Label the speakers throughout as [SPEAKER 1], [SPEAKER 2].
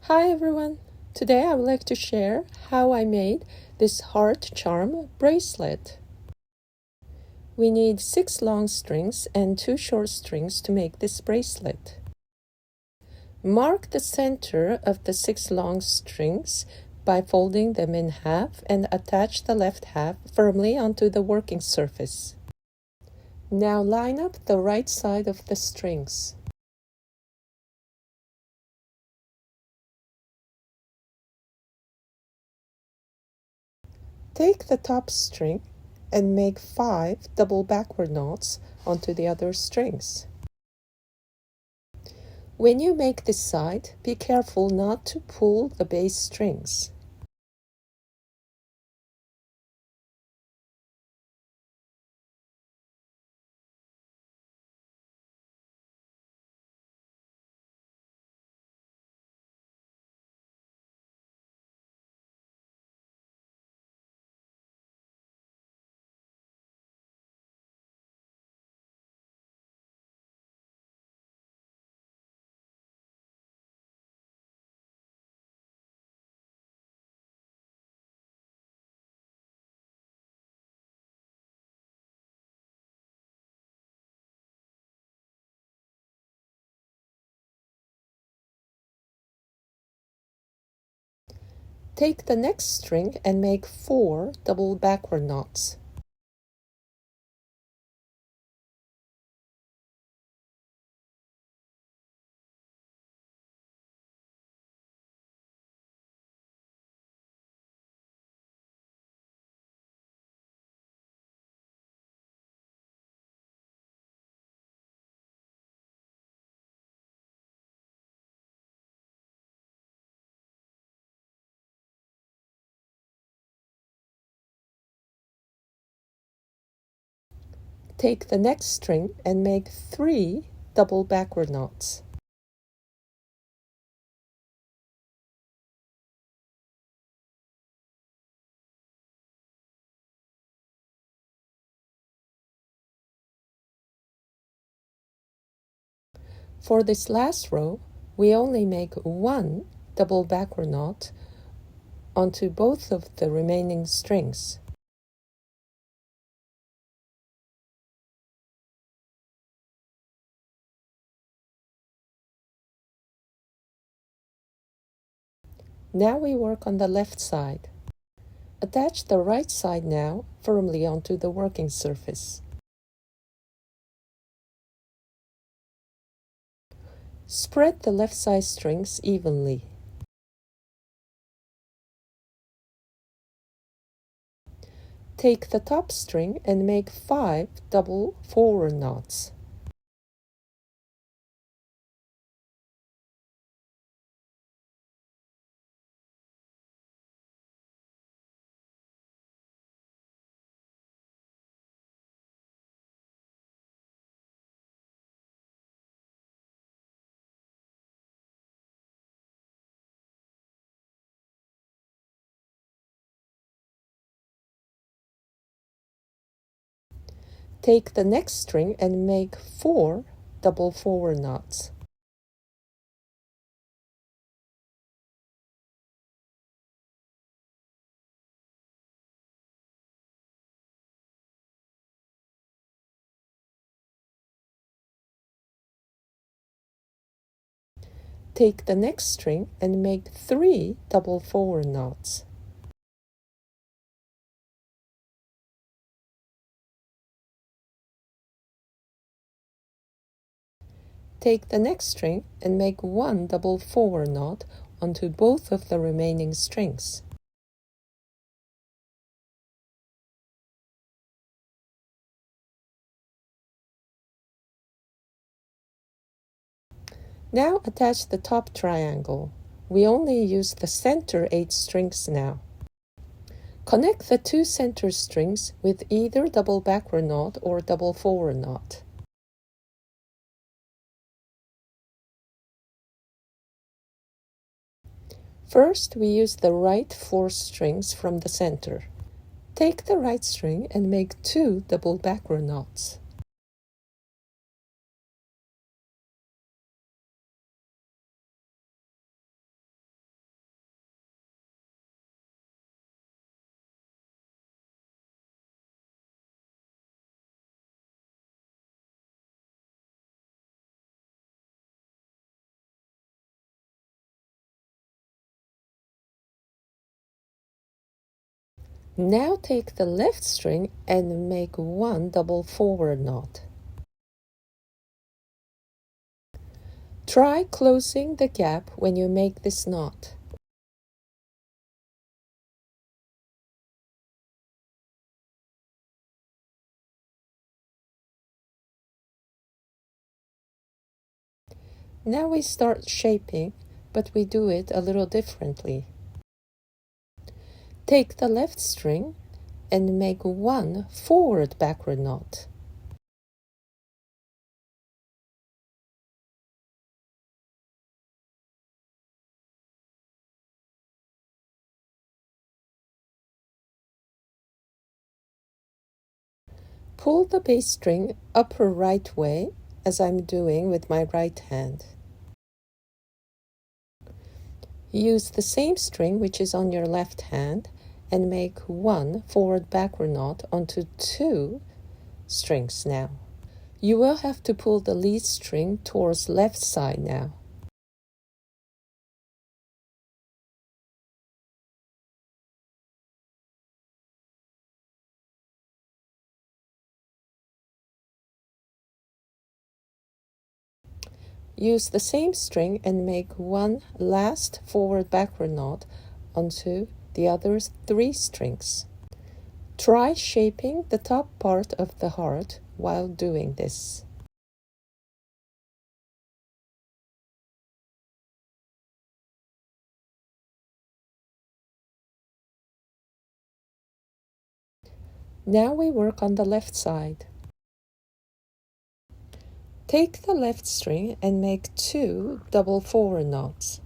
[SPEAKER 1] Hi everyone! Today I would like to share how I made this heart charm bracelet. We need 6 long strings and 2 short strings to make this bracelet. Mark the center of the 6 long strings by folding them in half and attach the left half firmly onto the working surface. Now line up the right side of the strings. Take the top string and make 5 double backward knots onto the other strings. When you make this side, be careful not to pull the base strings. Take the next string and make 4 double backward knots. Take the next string and make 3 double backward knots. For this last row, we only make 1 double backward knot onto both of the remaining strings. Now we work on the left side. Attach the right side now firmly onto the working surface. Spread the left side strings evenly. Take the top string and make 5 double forward knots. Take the next string and make 4 double forward knots. Take the next string and make 3 double forward knots. Take the next string and make 1 double forward knot onto both of the remaining strings. Now attach the top triangle. We only use the center 8 strings now. Connect the 2 center strings with either double backward knot or double forward knot. First, we use the right 4 strings from the center. Take the right string and make 2 double backward knots. Now take the left string and make one double forward knot. Try closing the gap when you make this knot. Now we start shaping, but we do it a little differently. Take the left string and make one forward-backward knot. Pull the bass string upper right way, as I'm doing with my right hand. Use the same string which is on your left hand and make one forward-backward knot onto two strings now. You will have to pull the lead string towards left side now. Use the same string and make one last forward-backward knot onto the other three strings. Try shaping the top part of the heart while doing this. Now we work on the left side. Take the left string and make two double forward knots.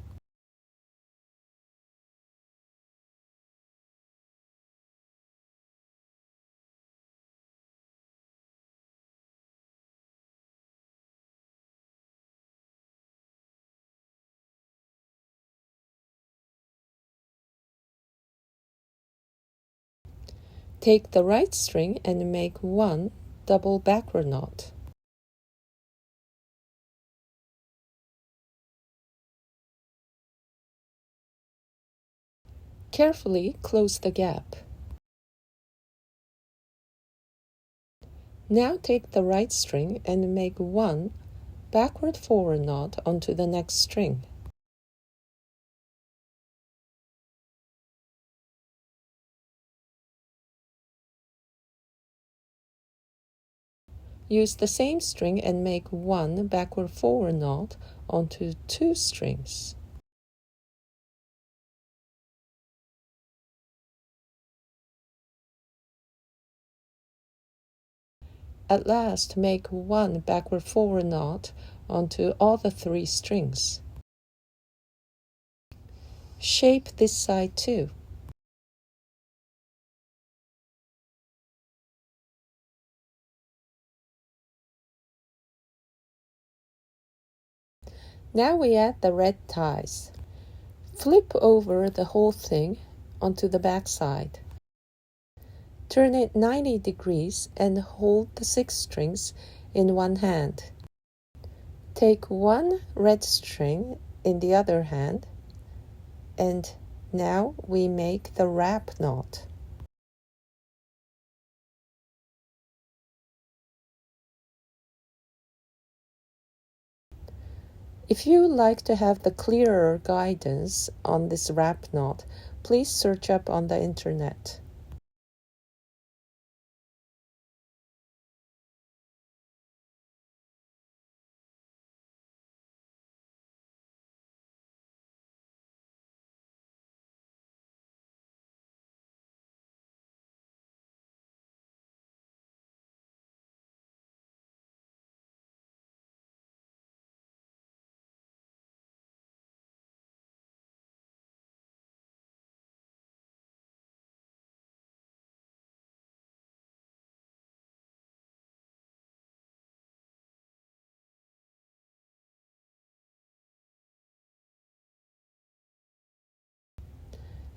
[SPEAKER 1] Take the right string and make one double backward knot. Carefully close the gap. Now take the right string and make one backward forward knot onto the next string. Use the same string and make one backward forward knot onto two strings. At last, make one backward forward knot onto all the three strings. Shape this side too. Now we add the red ties. Flip over the whole thing onto the back side. Turn it 90 degrees and hold the 6 strings in one hand. Take one red string in the other hand, and now we make the wrap knot. If you like to have the clearer guidance on this wrap knot, please search up on the internet.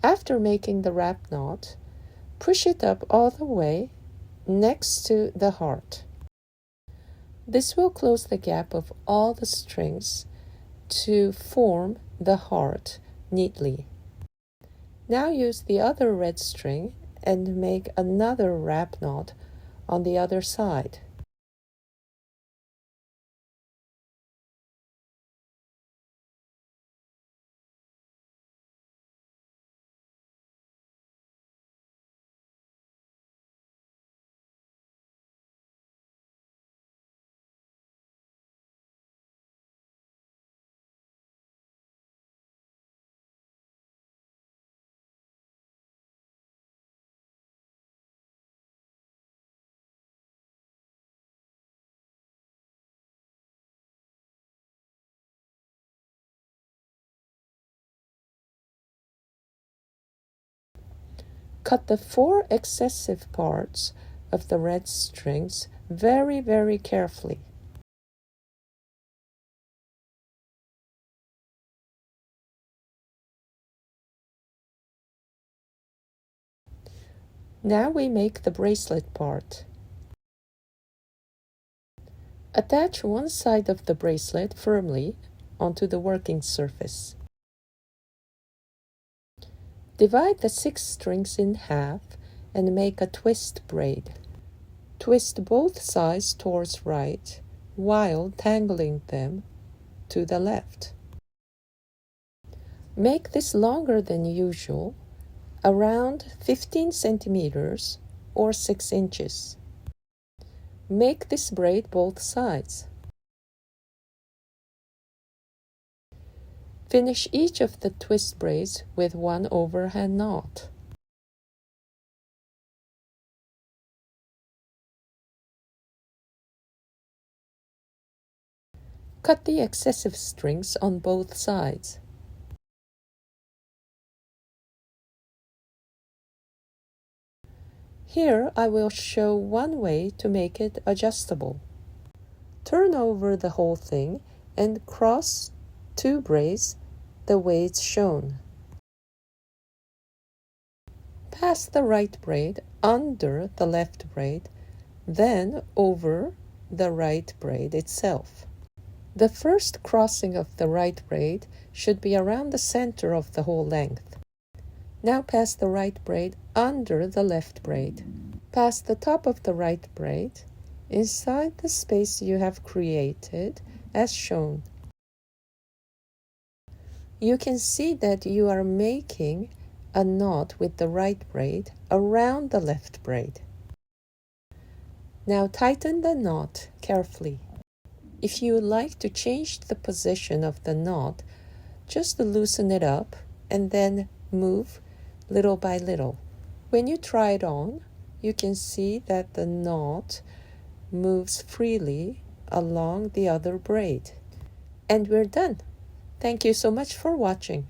[SPEAKER 1] After making the wrap knot, push it up all the way next to the heart. This will close the gap of all the strings to form the heart neatly. Now use the other red string and make another wrap knot on the other side. Cut the 4 excessive parts of the red strings very, very carefully. Now we make the bracelet part. Attach one side of the bracelet firmly onto the working surface. Divide the 6 strings in half and make a twist braid. Twist both sides towards right while tangling them to the left. Make this longer than usual, around 15 centimeters or 6 inches. Make this braid both sides. Finish each of the twist braids with one overhand knot. Cut the excessive strings on both sides. Here I will show one way to make it adjustable. Turn over the whole thing and cross 2 braids the way it's shown. Pass the right braid under the left braid, then over the right braid itself. The first crossing of the right braid should be around the center of the whole length. Now pass the right braid under the left braid. Pass the top of the right braid inside the space you have created as shown. You can see that you are making a knot with the right braid around the left braid. Now tighten the knot carefully. If you would like to change the position of the knot, just loosen it up and then move little by little. When you try it on, you can see that the knot moves freely along the other braid. And we're done. Thank you so much for watching.